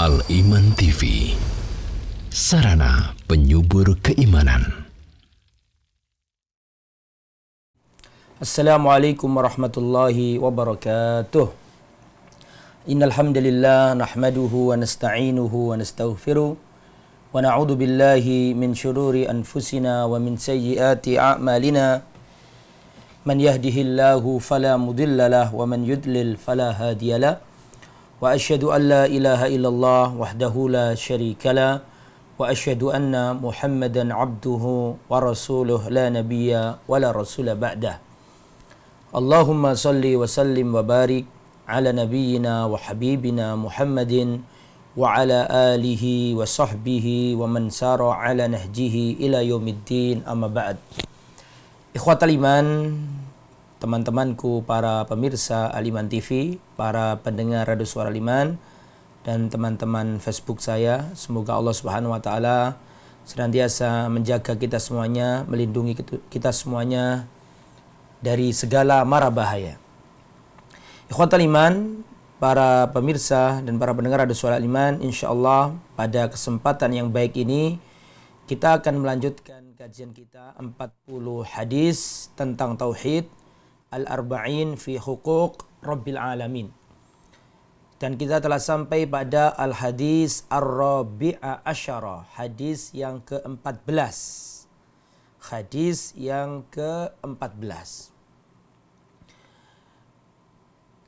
Al-Iman TV, sarana penyubur keimanan. Assalamualaikum warahmatullahi wabarakatuh. Innal hamdalillah nahmaduhu wa nasta'inuhu wa nastaghfiruh wa na'udzu billahi min syururi anfusina wa min sayyiati a'malina. Man yahdihillahu fala mudhillalah wa man yudlil fala hadiyalah. Wa asyhadu an la ilaha illallah wahdahu la syarikalah wa asyhadu anna Muhammadan abduhu wa rasuluh la nabiyya wa la rasula ba'dah. Allahumma salli wa sallim wa barik ala nabiyyina wa habibina Muhammadin wa ala alihi wa sahbihi wa man sara ala nahjihi ila yaumiddin, amma ba'd. Ikhwatal iman, teman-temanku para pemirsa Al-Iman TV, para pendengar Radio Suara Al-Iman, dan teman-teman Facebook saya, semoga Allah Subhanahu wa taala senantiasa menjaga kita semuanya, melindungi kita semuanya dari segala mara bahaya. Ikhwatal iman, para pemirsa dan para pendengar Radio Suara Al-Iman, insyaallah pada kesempatan yang baik ini kita akan melanjutkan kajian kita 40 hadis tentang tauhid, Al-Arba'in fi Huquq Rabbil Alamin. Dan kita telah sampai pada Al-Hadis Ar-Rabi'a Asyara, hadis yang ke-14. Hadis yang ke-14.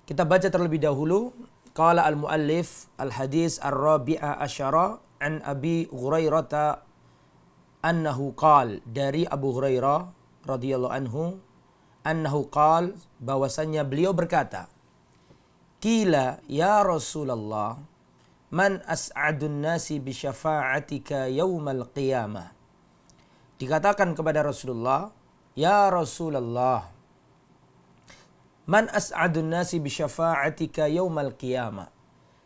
Kita baca terlebih dahulu. Qala al-muallif al-hadis Ar-Rabi'a Asyara an Abi Hurairah annahu qala, dari Abu Hurairah radhiyallahu anhu, annahu qal, bahwasannya beliau berkata, qila ya Rasulullah, man as'adun nasi bi syafa'atika yaumal qiyamah. Dikatakan kepada Rasulullah, ya Rasulullah, man as'adun nasi bi syafa'atika yaumal qiyamah.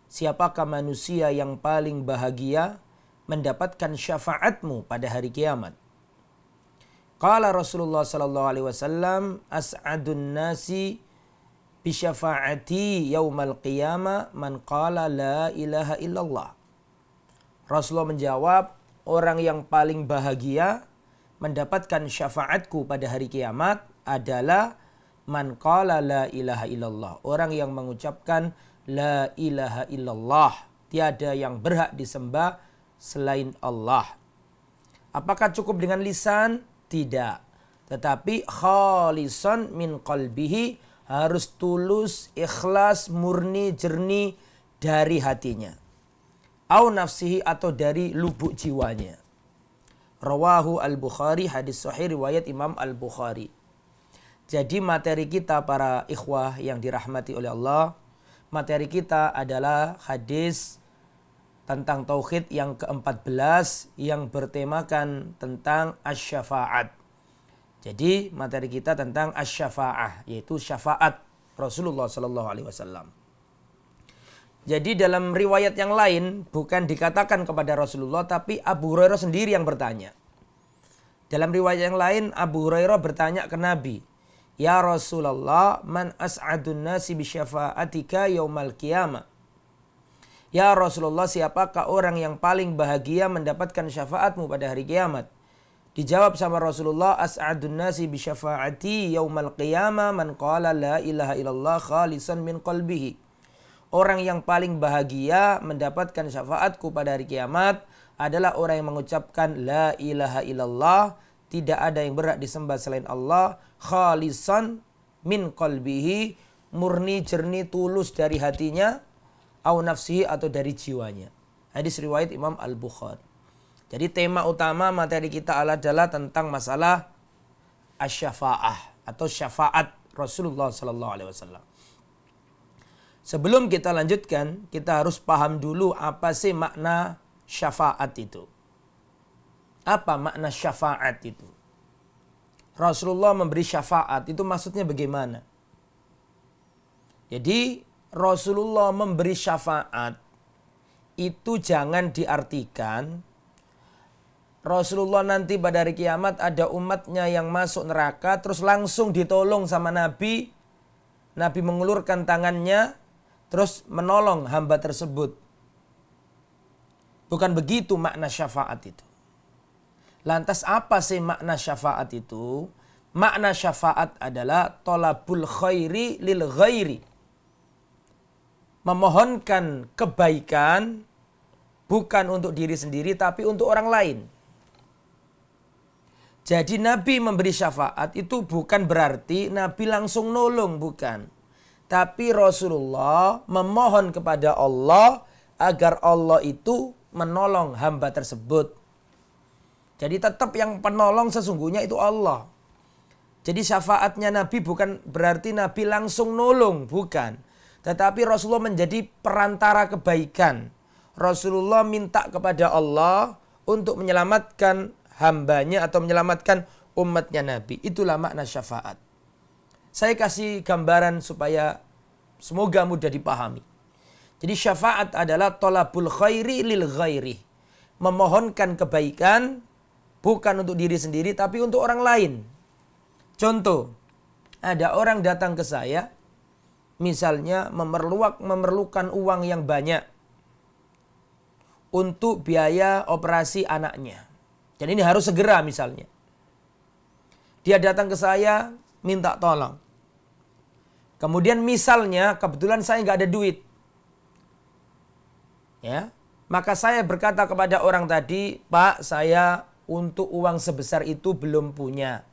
Siapakah manusia yang paling bahagia mendapatkan syafaatmu pada hari kiamat? Qala Rasulullah sallallahu alaihi wasallam, as'adun nasi bi syafaati yaumal qiyamah man qala la ilaha illallah. Rasulullah menjawab, orang yang paling bahagia mendapatkan syafaatku pada hari kiamat adalah man qala la ilaha illallah, orang yang mengucapkan la ilaha illallah, tiada yang berhak disembah selain Allah. Apakah cukup dengan lisan? Tidak, tetapi khalisan min qalbihi, harus tulus, ikhlas, murni, jernih dari hatinya. Au nafsihi, atau dari lubuk jiwanya. Rawahu al-Bukhari, hadis sahih riwayat Imam al-Bukhari. Jadi materi kita para ikhwah yang dirahmati oleh Allah, materi kita adalah hadis tentang tauhid yang ke-14 yang bertemakan tentang asy-syafa'at. Jadi materi kita tentang asy-syafa'ah, yaitu syafaat Rasulullah sallallahu alaihi wasallam. Jadi dalam riwayat yang lain bukan dikatakan kepada Rasulullah, tapi Abu Hurairah sendiri yang bertanya. Dalam riwayat yang lain Abu Hurairah bertanya ke Nabi, ya Rasulullah, man as'adun nasi bi syafa'atika yaumal qiyamah. Ya Rasulullah, siapakah orang yang paling bahagia mendapatkan syafaatmu pada hari kiamat? Dijawab sama Rasulullah, as'adun nasi bi syafaati yaumal qiyamah man qala la ilaha illallah khalisan min qalbihi. Orang yang paling bahagia mendapatkan syafaatku pada hari kiamat adalah orang yang mengucapkan la ilaha illallah, tidak ada yang berhak disembah selain Allah, khalisan min qalbihi, murni, jernih, tulus dari hatinya, au nafsihi, atau dari jiwanya. Hadis riwayat Imam Al-Bukhari. Jadi tema utama materi kita adalah tentang masalah asy-syafa'ah atau syafaat Rasulullah sallallahu alaihi wasallam. Sebelum kita lanjutkan, kita harus paham dulu apa sih makna syafaat itu. Apa makna syafaat itu? Rasulullah memberi syafaat itu maksudnya bagaimana? Jadi Rasulullah memberi syafaat itu jangan diartikan Rasulullah nanti pada hari kiamat ada umatnya yang masuk neraka terus langsung ditolong sama Nabi. Nabi mengulurkan tangannya terus menolong hamba tersebut. Bukan begitu makna syafaat itu. Lantas apa sih makna syafaat itu? Makna syafaat adalah tolabul khairi lil ghairi. Memohonkan kebaikan bukan untuk diri sendiri tapi untuk orang lain. Jadi Nabi memberi syafaat itu bukan berarti Nabi langsung nolong, bukan. Tapi Rasulullah memohon kepada Allah agar Allah itu menolong hamba tersebut. Jadi tetap yang penolong sesungguhnya itu Allah. Jadi syafaatnya Nabi bukan berarti Nabi langsung nolong, bukan. Tetapi Rasulullah menjadi perantara kebaikan. Rasulullah minta kepada Allah untuk menyelamatkan hambanya atau menyelamatkan umatnya Nabi. Itulah makna syafaat. Saya kasih gambaran supaya semoga mudah dipahami. Jadi syafaat adalah tolabul khairi lil ghairi. Memohonkan kebaikan bukan untuk diri sendiri tapi untuk orang lain. Contoh, ada orang datang ke saya, misalnya memerlukan uang yang banyak untuk biaya operasi anaknya. Dan ini harus segera misalnya. Dia datang ke saya minta tolong. Kemudian misalnya kebetulan saya nggak ada duit. Ya, maka saya berkata kepada orang tadi, Pak, saya untuk uang sebesar itu belum punya.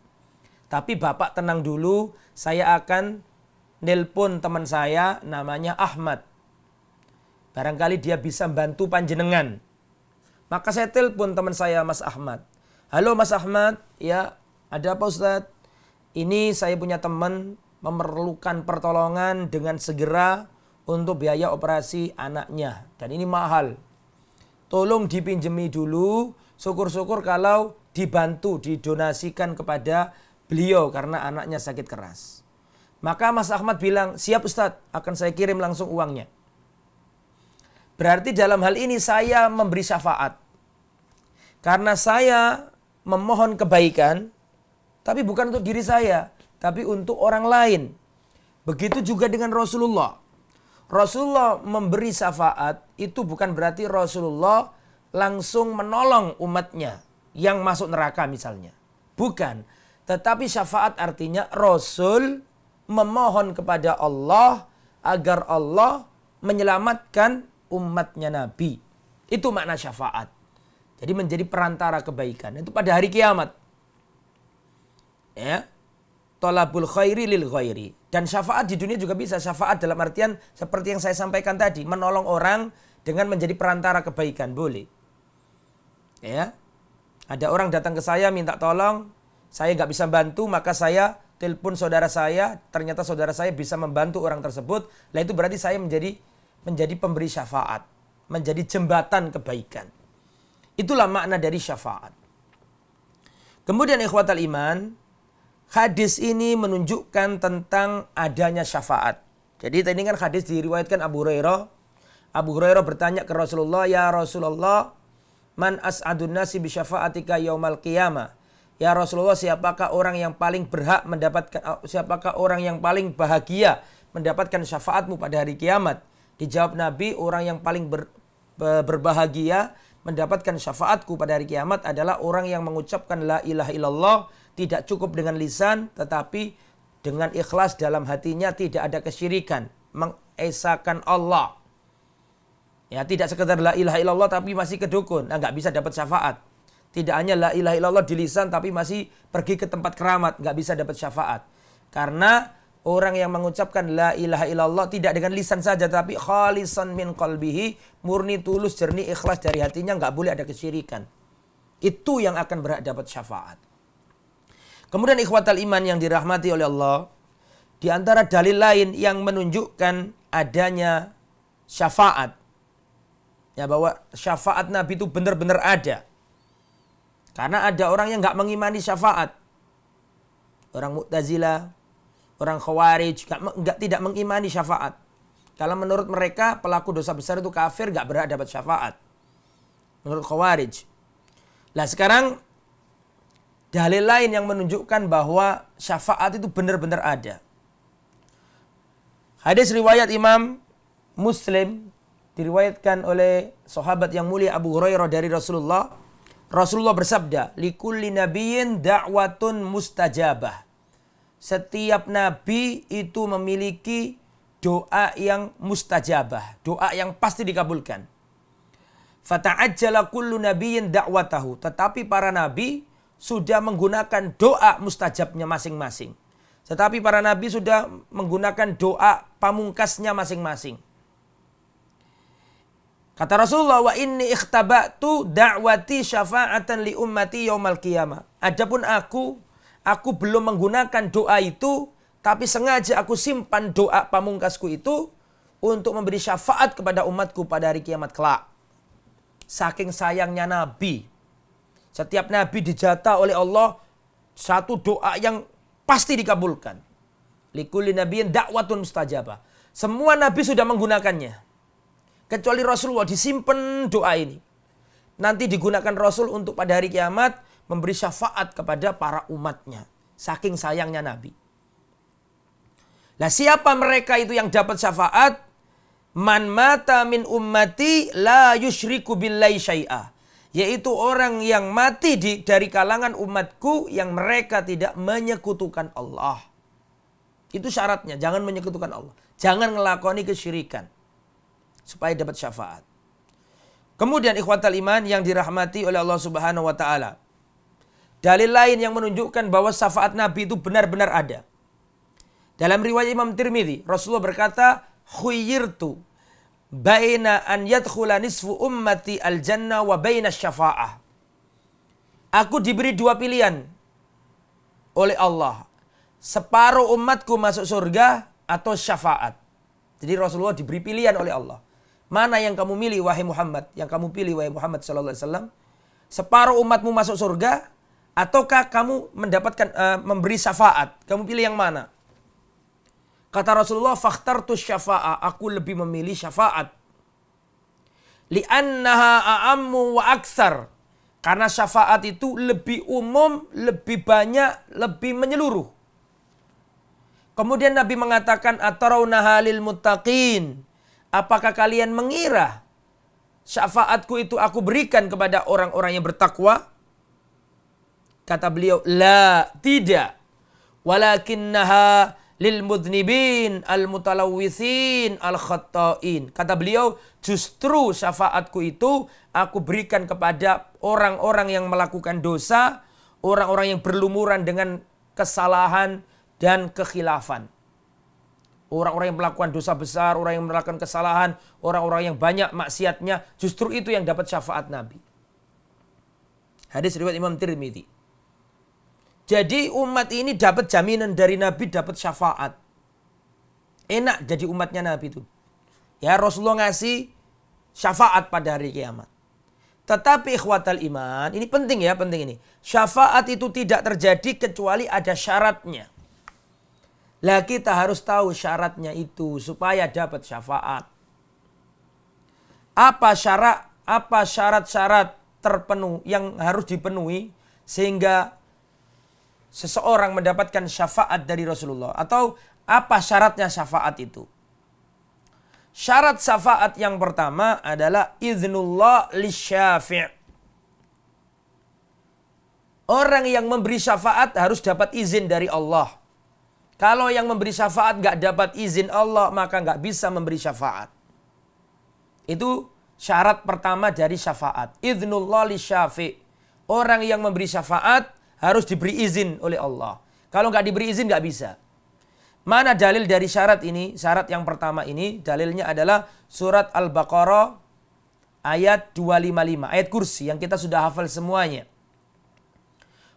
Tapi Bapak tenang dulu, saya akan nelpon teman saya namanya Ahmad. Barangkali dia bisa bantu panjenengan. Maka saya telepon teman saya Mas Ahmad. Halo Mas Ahmad, ya ada apa Ustadz? Ini saya punya teman memerlukan pertolongan dengan segera untuk biaya operasi anaknya. Dan ini mahal. Tolong dipinjemi dulu, syukur-syukur kalau dibantu, didonasikan kepada beliau karena anaknya sakit keras. Maka Mas Ahmad bilang, siap Ustadz, akan saya kirim langsung uangnya. Berarti dalam hal ini saya memberi syafaat. Karena saya memohon kebaikan, tapi bukan untuk diri saya, tapi untuk orang lain. Begitu juga dengan Rasulullah. Rasulullah memberi syafaat itu bukan berarti Rasulullah langsung menolong umatnya yang masuk neraka misalnya. Bukan. Tetapi syafaat artinya Rasul memohon kepada Allah agar Allah menyelamatkan umatnya Nabi. Itu makna syafaat. Jadi menjadi perantara kebaikan. Itu pada hari kiamat. Ya. Tolabul khairi lil ghairi. Dan syafaat di dunia juga bisa. Syafaat dalam artian seperti yang saya sampaikan tadi. Menolong orang dengan menjadi perantara kebaikan. Boleh. Ya. Ada orang datang ke saya minta tolong. Saya gak bisa bantu. Maka saya telepon saudara saya. Ternyata saudara saya bisa membantu orang tersebut. Nah itu berarti saya menjadi pemberi syafaat. Menjadi jembatan kebaikan. Itulah makna dari syafaat. Kemudian ikhwatal iman, hadis ini menunjukkan tentang adanya syafaat. Jadi tadi kan hadis diriwayatkan Abu Hurairah. Abu Hurairah bertanya ke Rasulullah, ya Rasulullah, man as'adun nasi bi syafaatika yaumal qiyamah. Ya Rasulullah, siapakah orang yang paling berhak mendapatkan, siapakah orang yang paling bahagia mendapatkan syafaatmu pada hari kiamat? Dijawab Nabi, orang yang paling berbahagia mendapatkan syafaatku pada hari kiamat adalah orang yang mengucapkan la ilaha illallah, tidak cukup dengan lisan tetapi dengan ikhlas dalam hatinya, tidak ada kesyirikan, mengesahkan Allah. Ya, tidak sekedar la ilaha illallah tapi masih ke dukun, nggak bisa dapat syafaat. Tidak hanya la ilaha illallah di lisan tapi masih pergi ke tempat keramat, nggak bisa dapat syafaat. Karena orang yang mengucapkan la ilaha illallah tidak dengan lisan saja tapi khalisan min qalbihi, murni tulus jernih ikhlas dari hatinya, enggak boleh ada kesyirikan. Itu yang akan berhak dapat syafaat. Kemudian ikhwatal iman yang dirahmati oleh Allah, di antara dalil lain yang menunjukkan adanya syafaat, ya bahwa syafaat Nabi itu benar-benar ada. Karena ada orang yang enggak mengimani syafaat. Orang Mu'tazilah, orang Khawarij tidak mengimani syafaat. Kalau menurut mereka pelaku dosa besar itu kafir, gak berhak dapat syafaat. Menurut Khawarij. Nah sekarang dalil lain yang menunjukkan bahwa syafaat itu benar-benar ada. Hadis riwayat Imam Muslim diriwayatkan oleh sahabat yang mulia Abu Hurairah dari Rasulullah. Rasulullah bersabda, likulli nabiyyin da'watun mustajabah. Setiap nabi itu memiliki doa yang mustajabah, doa yang pasti dikabulkan. Fata'ajjala kullu nabiyyin da'watahu. Tetapi para nabi sudah menggunakan doa mustajabnya masing-masing. Tetapi para nabi sudah menggunakan doa pamungkasnya masing-masing. Kata Rasulullah, wa inni ikhtaba'tu da'wati syafa'atan li ummati yaumal qiyamah. Adapun aku belum menggunakan doa itu, tapi sengaja aku simpan doa pamungkasku itu untuk memberi syafaat kepada umatku pada hari kiamat kelak. Saking sayangnya Nabi. Setiap Nabi dijatah oleh Allah satu doa yang pasti dikabulkan. Likulli nabiyyin da'watun mustajabah. Semua Nabi sudah menggunakannya. Kecuali Rasulullah disimpan doa ini. Nanti digunakan Rasul untuk pada hari kiamat memberi syafaat kepada para umatnya. Saking sayangnya Nabi. Nah, siapa mereka itu yang dapat syafaat? Man mata min ummati la yusyriku billahi syai'a. Yaitu orang yang mati dari kalangan umatku yang mereka tidak menyekutukan Allah. Itu syaratnya, jangan menyekutukan Allah. Jangan ngelakoni kesyirikan. Supaya dapat syafaat. Kemudian ikhwatal iman yang dirahmati oleh Allah Subhanahu wa taala. Dalil lain yang menunjukkan bahwa syafaat Nabi itu benar-benar ada. Dalam riwayat Imam Tirmidzi, Rasulullah berkata, "Khuyyirtu baina an yadkhula nisfu ummati al-jannah wa baina syafa'ah." Aku diberi dua pilihan oleh Allah. Separuh umatku masuk surga atau syafaat. Jadi Rasulullah diberi pilihan oleh Allah. Mana yang kamu milih wahai Muhammad? Yang kamu pilih wahai Muhammad sallallahu alaihi wasallam? Separuh umatmu masuk surga ataukah kamu mendapatkan memberi syafaat? Kamu pilih yang mana? Kata Rasulullah, fakhtartu syafa'ah, aku lebih memilih syafaat. Li'annaha a'ammu wa aktsar. Karena syafaat itu lebih umum, lebih banyak, lebih menyeluruh. Kemudian Nabi mengatakan, atarawnaha lil muttaqin. Apakah kalian mengira syafaatku itu aku berikan kepada orang-orang yang bertakwa? Kata beliau, la, tidak. Walakinnaha lil mudnibin al-mutalawwithin al-khatta'in. Kata beliau, justru syafaatku itu aku berikan kepada orang-orang yang melakukan dosa, orang-orang yang berlumuran dengan kesalahan dan kekhilafan. Orang-orang yang melakukan dosa besar, orang yang melakukan kesalahan, orang-orang yang banyak maksiatnya, justru itu yang dapat syafaat Nabi. Hadis riwayat Imam Tirmidzi. Jadi umat ini dapat jaminan dari Nabi, dapat syafaat. Enak jadi umatnya Nabi itu. Ya, Rasulullah ngasih syafaat pada hari kiamat. Tetapi ikhwatal iman, ini penting ya, penting ini. Syafaat itu tidak terjadi kecuali ada syaratnya. Lah kita harus tahu syaratnya itu supaya dapat syafaat. Apa syarat-syarat terpenuh yang harus dipenuhi sehingga seseorang mendapatkan syafaat dari Rasulullah? Atau apa syaratnya syafaat itu? Syarat syafaat yang pertama adalah idznullah lisyafi'. Orang yang memberi syafaat harus dapat izin dari Allah. Kalau yang memberi syafaat nggak dapat izin Allah, maka nggak bisa memberi syafaat. Itu syarat pertama dari syafaat. Idznullah lisyafi'. Orang yang memberi syafaat harus diberi izin oleh Allah. Kalau nggak diberi izin nggak bisa. Mana dalil dari syarat ini? Syarat yang pertama ini dalilnya adalah surat Al-Baqarah ayat 255. Ayat kursi yang kita sudah hafal semuanya.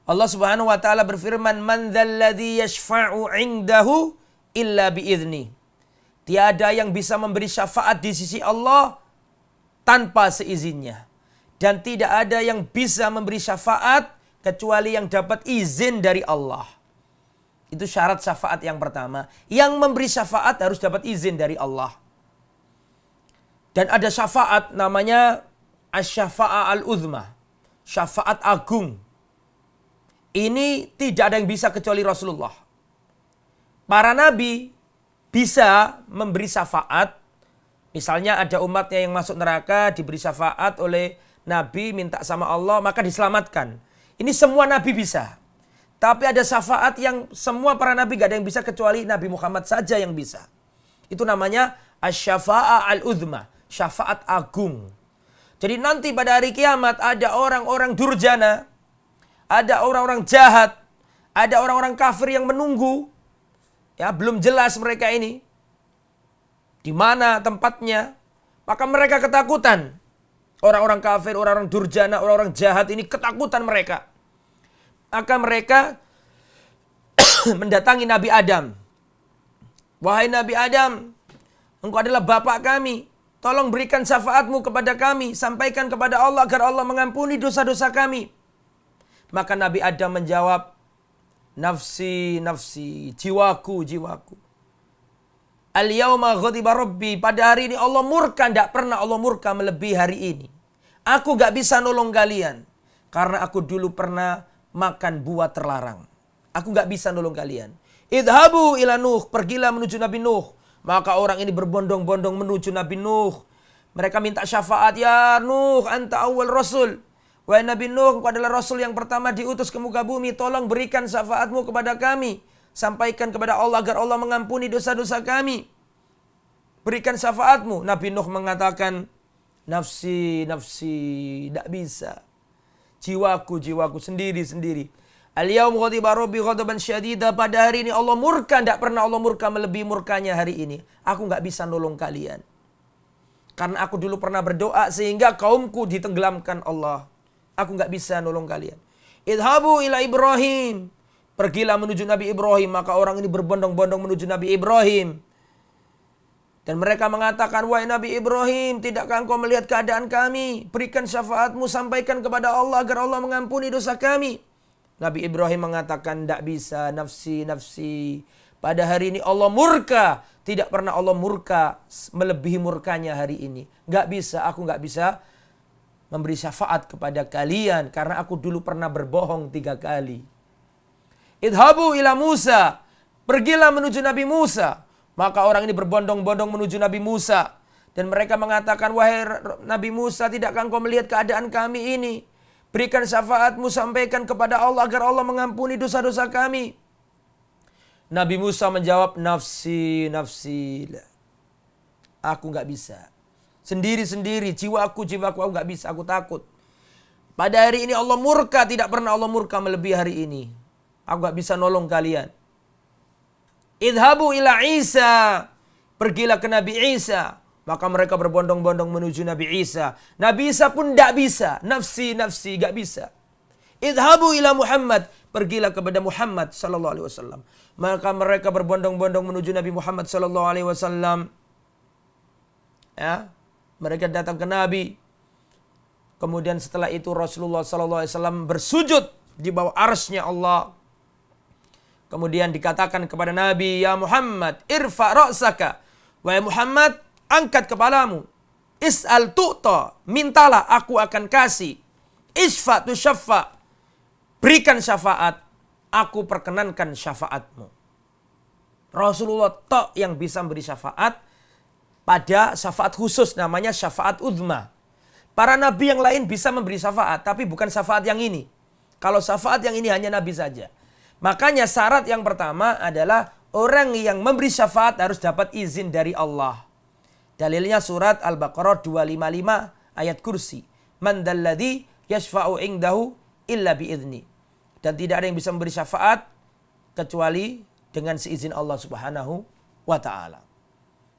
Allah Subhanahu wa taala berfirman, "Man dzalladzi yashfa'u 'indahu illa bi'idznih." Tiada yang bisa memberi syafaat di sisi Allah tanpa seizinnya. Dan tidak ada yang bisa memberi syafaat kecuali yang dapat izin dari Allah. Itu syarat syafaat yang pertama. Yang memberi syafaat harus dapat izin dari Allah. Dan ada syafaat namanya asy-syafa'ah al-uzma. Syafaat agung. Ini tidak ada yang bisa kecuali Rasulullah. Para nabi bisa memberi syafaat, Misalnya ada umatnya yang masuk neraka, diberi syafaat oleh Nabi, minta sama Allah, maka diselamatkan. Ini semua Nabi bisa. Tapi ada syafaat yang semua para Nabi gak ada yang bisa kecuali Nabi Muhammad saja yang bisa. Itu namanya asy-syafa'ah al-uzma, syafaat agung. Jadi nanti pada hari kiamat ada orang-orang durjana, ada orang-orang jahat, ada orang-orang kafir yang menunggu. Ya, belum jelas mereka ini di mana tempatnya. Maka mereka ketakutan. Orang-orang kafir, orang-orang durjana, orang-orang jahat ini ketakutan mereka. Maka mereka mendatangi Nabi Adam. Wahai Nabi Adam, engkau adalah bapak kami. Tolong berikan syafaatmu kepada kami. Sampaikan kepada Allah agar Allah mengampuni dosa-dosa kami. Maka Nabi Adam menjawab, nafsi, nafsi, jiwaku, jiwaku. Al-yawma ghadiba rabbi. Pada hari ini Allah murka. Tidak pernah Allah murka melebihi hari ini. Aku gak bisa nolong kalian. Karena aku dulu pernah makan buah terlarang. Aku gak bisa nolong kalian. Idhabu ila Nuh. Pergilah menuju Nabi Nuh. Maka orang ini berbondong-bondong menuju Nabi Nuh. Mereka minta syafaat. Ya Nuh, anta awal rasul. Wahai Nabi Nuh, engkau adalah rasul yang pertama diutus ke muka bumi. Tolong berikan syafaatmu kepada kami. Sampaikan kepada Allah agar Allah mengampuni dosa-dosa kami. Berikan syafaatmu. Nabi Nuh mengatakan, nafsi, nafsi, tidak bisa. Jiwaku, jiwaku, sendiri-sendiri. Al-yawm ghadiba rabbi ghadaban syadida. Pada hari ini Allah murka. Tidak pernah Allah murka melebihi murkanya hari ini. Aku nggak bisa nolong kalian. Karena aku dulu pernah berdoa sehingga kaumku ditenggelamkan Allah. Aku nggak bisa nolong kalian. Idhabu ila Ibrahim. Pergilah menuju Nabi Ibrahim. Maka orang ini berbondong-bondong menuju Nabi Ibrahim. Dan mereka mengatakan, wahai Nabi Ibrahim, tidakkah engkau melihat keadaan kami? Berikan syafaatmu, sampaikan kepada Allah agar Allah mengampuni dosa kami. Nabi Ibrahim mengatakan, tidak bisa, nafsi, nafsi. Pada hari ini Allah murka. Tidak pernah Allah murka melebihi murkanya hari ini. Gak bisa, aku gak bisa memberi syafaat kepada kalian. Karena aku dulu pernah berbohong 3 kali. Idhabu ila Musa. Pergilah menuju Nabi Musa. Maka orang ini berbondong-bondong menuju Nabi Musa. Dan mereka mengatakan, wahai Nabi Musa, tidakkah engkau melihat keadaan kami ini? Berikan syafaatmu, sampaikan kepada Allah agar Allah mengampuni dosa-dosa kami. Nabi Musa menjawab, nafsi, nafsi. Aku gak bisa. Sendiri-sendiri, jiwaku, jiwaku, aku gak bisa, aku takut. Pada hari ini Allah murka, tidak pernah Allah murka melebihi hari ini. Aku gak bisa nolong kalian. Idhabu ila Isa. Pergilah ke Nabi Isa. Maka mereka berbondong-bondong menuju Nabi Isa. Nabi Isa pun tidak bisa. Nafsi, nafsi, gak bisa. Idhabu ila Muhammad. Pergilah kepada Muhammad sallallahu alaihi wasallam. Maka mereka berbondong-bondong menuju Nabi Muhammad sallallahu alaihi wasallam. Ya, mereka datang ke Nabi. Kemudian setelah itu Rasulullah sallallahu alaihi wasallam bersujud di bawah arsy-Nya Allah. Kemudian dikatakan kepada Nabi, ya Muhammad, irfa ra'saka. Wahai Muhammad, angkat kepalamu. Is'al tu'ta. Mintalah, aku akan kasih. Isfa tu syaffa. Berikan syafaat. Aku perkenankan syafaatmu. Rasulullah tok yang bisa memberi syafaat pada syafaat khusus. Namanya syafaat uzma. Para nabi yang lain bisa memberi syafaat. Tapi bukan syafaat yang ini. Kalau syafaat yang ini hanya nabi saja. Makanya syarat yang pertama adalah orang yang memberi syafaat harus dapat izin dari Allah. Dalilnya surat Al-Baqarah 255 ayat kursi. Man dalladzi yashfa'u indahu illa biizni. Dan tidak ada yang bisa memberi syafaat kecuali dengan seizin Allah Subhanahu wa ta'ala.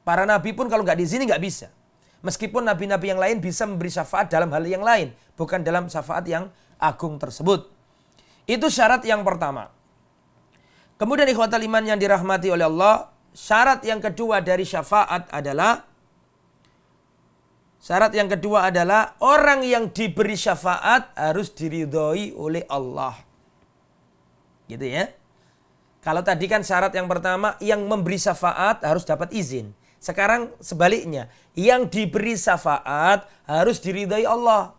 Para nabi pun kalau nggak diizini nggak bisa. Meskipun nabi-nabi yang lain bisa memberi syafaat dalam hal yang lain. Bukan dalam syafaat yang agung tersebut. Itu syarat yang pertama. Kemudian ikhwatal iman yang dirahmati oleh Allah, syarat yang kedua dari syafaat adalah orang yang diberi syafaat harus diridhoi oleh Allah. Gitu ya. Kalau tadi kan syarat yang pertama yang memberi syafaat harus dapat izin. Sekarang sebaliknya, yang diberi syafaat harus diridhoi Allah.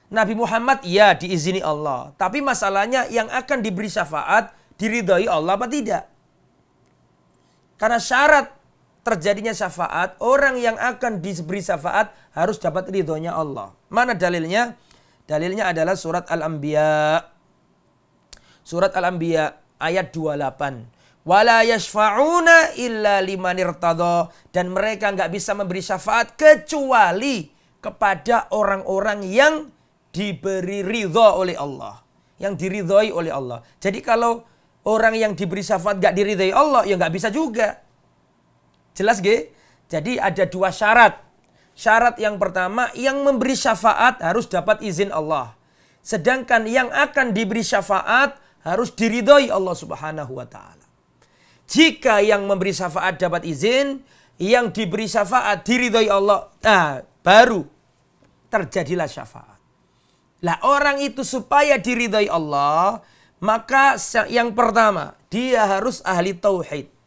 Nabi Muhammad ya diizini Allah, tapi masalahnya yang akan diberi syafaat diridhai Allah apa tidak? Karena syarat terjadinya syafaat, orang yang akan diberi syafaat harus dapat ridhonya Allah. Mana dalilnya? Dalilnya adalah surat Al-Anbiya. Surat Al-Anbiya ayat 28. Wala yashfa'una illa liman irtada. Dan mereka nggak bisa memberi syafaat kecuali kepada orang-orang yang diberi ridho oleh Allah. Yang diridhoi oleh Allah. Jadi kalau orang yang diberi syafaat nggak diridhoi Allah, ya nggak bisa juga. Jelas gak? Jadi ada dua syarat. Syarat yang pertama, yang memberi syafaat harus dapat izin Allah. Sedangkan yang akan diberi syafaat harus diridhoi Allah Subhanahu wa taala. Jika yang memberi syafaat dapat izin, yang diberi syafaat diridhoi Allah, nah baru terjadilah syafaat. Lah orang itu supaya diridhoi Allah, maka yang pertama, dia harus ahli tauhid.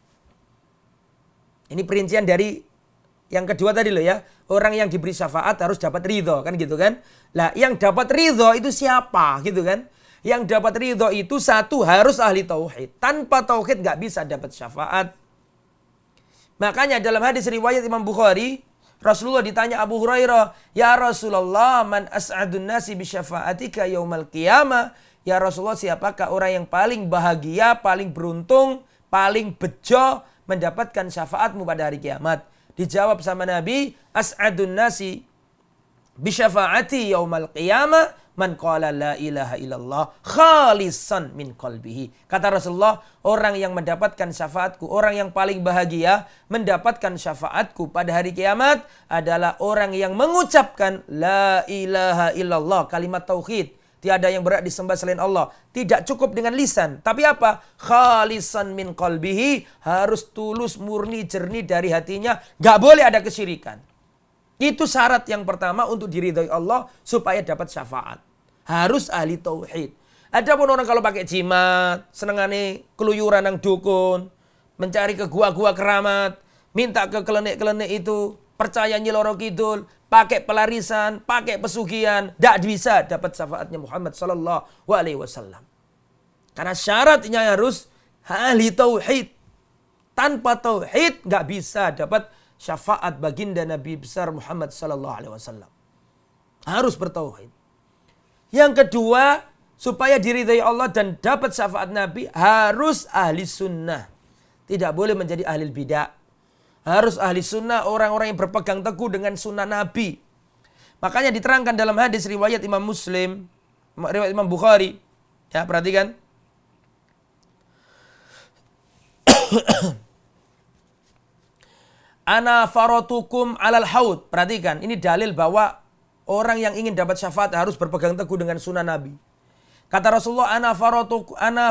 Ini perincian dari yang kedua tadi loh ya. Orang yang diberi syafaat harus dapat ridho, kan gitu kan. Lah yang dapat ridho itu siapa gitu kan. Yang dapat ridho itu satu harus ahli tauhid. Tanpa tauhid gak bisa dapat syafaat. Makanya dalam hadis riwayat Imam Bukhari, Rasulullah ditanya Abu Hurairah, "Ya Rasulullah, man as'adun nasi bi syafaatika yaumal qiyamah?" Ya Rasulullah, siapakah orang yang paling bahagia, paling beruntung, paling bejo mendapatkan syafaatmu pada hari kiamat? Dijawab sama Nabi, as'adun nasi bisyafaati yaumal qiyamah man qala la ilaha illallah khalisan min qalbihi. Kata Rasulullah, orang yang mendapatkan syafaatku, orang yang paling bahagia mendapatkan syafaatku pada hari kiamat adalah orang yang mengucapkan la ilaha illallah, kalimat tauhid. Tiada yang berhak disembah selain Allah. Tidak cukup dengan lisan. Tapi apa? Khalisan min qalbihi. Harus tulus, murni, jernih dari hatinya. Gak boleh ada kesyirikan. Itu syarat yang pertama untuk diridhoi Allah supaya dapat syafaat. Harus ahli tauhid. Adapun orang kalau pakai jimat, senengane keluyuran nang dukun, mencari ke gua-gua keramat, minta ke kelenek-kelenek itu, percaya Nyi Loro Kidul, pakai pelarisan, pakai pesugihan, tidak bisa dapat syafaatnya Muhammad sallallahu alaihi wasallam. Karena syaratnya harus ahli tauhid. Tanpa tauhid nggak bisa dapat syafaat baginda Nabi besar Muhammad sallallahu alaihi wasallam. Harus bertauhid. Yang kedua, supaya diridhai Allah dan dapat syafaat Nabi harus ahli sunnah. Tidak boleh menjadi ahli bidah. Harus ahli sunnah, orang-orang yang berpegang teguh dengan sunnah Nabi. Makanya diterangkan dalam hadis riwayat Imam Muslim, riwayat Imam Bukhari. Ya, perhatikan. Ana faratukum alal haud. Perhatikan, ini dalil bahwa orang yang ingin dapat syafaat harus berpegang teguh dengan sunnah Nabi. Kata Rasulullah, ana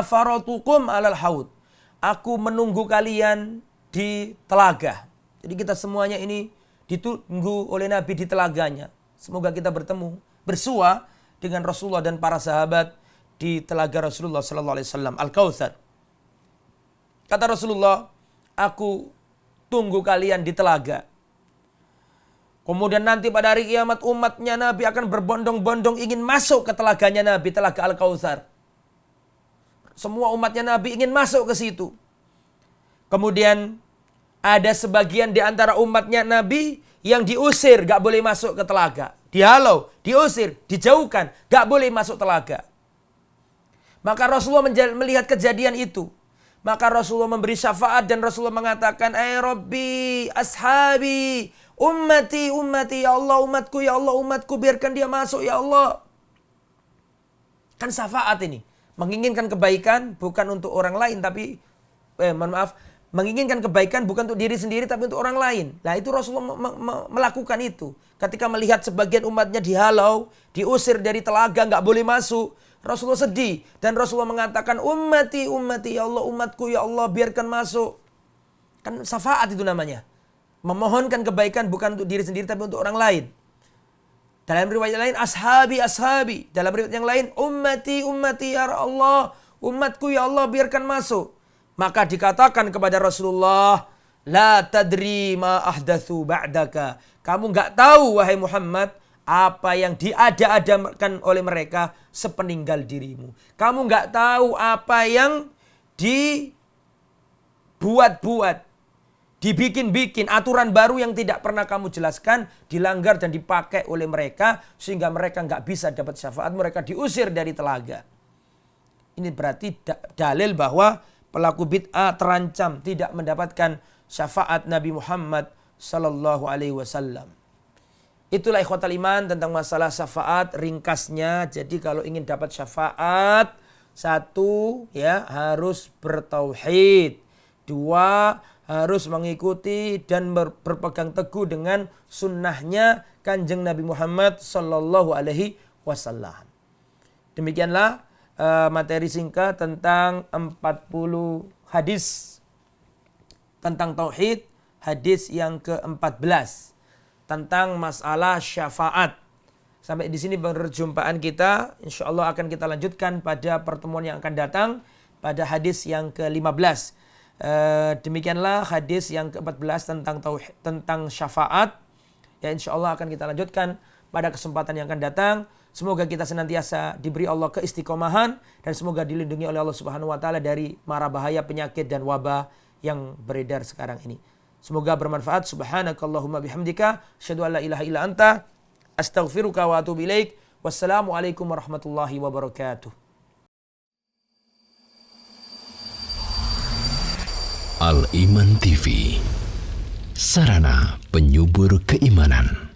faratukum alal haud. Aku menunggu kalian di telaga. Jadi kita semuanya ini ditunggu oleh Nabi di telaganya. Semoga kita bertemu, bersua dengan Rasulullah dan para sahabat di telaga Rasulullah sallallahu alaihi wasallam, Al-Kautsar. Kata Rasulullah, aku tunggu kalian di telaga. Kemudian nanti pada hari kiamat umatnya Nabi akan berbondong-bondong ingin masuk ke telaganya Nabi, telaga Al-Kautsar. Semua umatnya Nabi ingin masuk ke situ. Kemudian ada sebagian di antara umatnya Nabi yang diusir, gak boleh masuk ke telaga. Dihalau, diusir, dijauhkan, gak boleh masuk telaga. Maka Rasulullah melihat kejadian itu. Maka Rasulullah memberi syafaat dan Rasulullah mengatakan, "Ay Rabbi, ashabi, ummati, ummati, ya Allah, umatku, ya Allah, umatku, biarkan dia masuk, ya Allah." Kan syafaat ini. Menginginkan kebaikan bukan untuk orang lain, tapi, menginginkan kebaikan bukan untuk diri sendiri tapi untuk orang lain. Nah itu Rasulullah melakukan itu. Ketika melihat sebagian umatnya dihalau, diusir dari telaga, nggak boleh masuk. Rasulullah sedih. Dan Rasulullah mengatakan, ummati, ummati, ya Allah, umatku, ya Allah, biarkan masuk. Kan syafaat itu namanya. Memohonkan kebaikan bukan untuk diri sendiri tapi untuk orang lain. Dalam riwayat lain, ashabi, ashabi. Dalam riwayat yang lain, ummati, ummati, ya Allah, umatku, ya Allah, biarkan masuk. Maka dikatakan kepada Rasulullah, la tadri ma ahdatsu ba'daka. Kamu enggak tahu wahai Muhammad apa yang diada-adakan oleh mereka sepeninggal dirimu. Kamu enggak tahu apa yang dibuat-buat, dibikin-bikin aturan baru yang tidak pernah kamu jelaskan, dilanggar dan dipakai oleh mereka, sehingga mereka nggak bisa dapat syafaat, mereka diusir dari telaga. Ini berarti dalil bahwa pelaku bid'ah terancam tidak mendapatkan syafaat Nabi Muhammad sallallahu alaihi wasallam. Itulah ikhwatal iman tentang masalah syafaat ringkasnya. Jadi kalau ingin dapat syafaat, satu ya harus bertauhid, dua harus mengikuti dan berpegang teguh dengan sunnahnya Kanjeng Nabi Muhammad sallallahu alaihi wasallam. Demikianlah materi singkat tentang 40 hadis tentang tauhid, hadis yang ke-14 tentang masalah syafaat. Sampai di sini perjumpaan kita, insyaallah akan kita lanjutkan pada pertemuan yang akan datang pada hadis yang ke-15. Demikianlah hadis yang ke-14 tentang tauhid, tentang syafaat. Ya, insyaallah akan kita lanjutkan pada kesempatan yang akan datang. Semoga kita senantiasa diberi Allah keistiqomahan dan semoga dilindungi oleh Allah Subhanahu wa taala dari mara bahaya penyakit dan wabah yang beredar sekarang ini. Semoga bermanfaat. Subhanakallahumma bihamdika asyhadu an la ilaha illa anta astaghfiruka wa atubu ilaik. Wassalamualaikum warahmatullahi wabarakatuh. Al-Iman TV, sarana penyubur keimanan.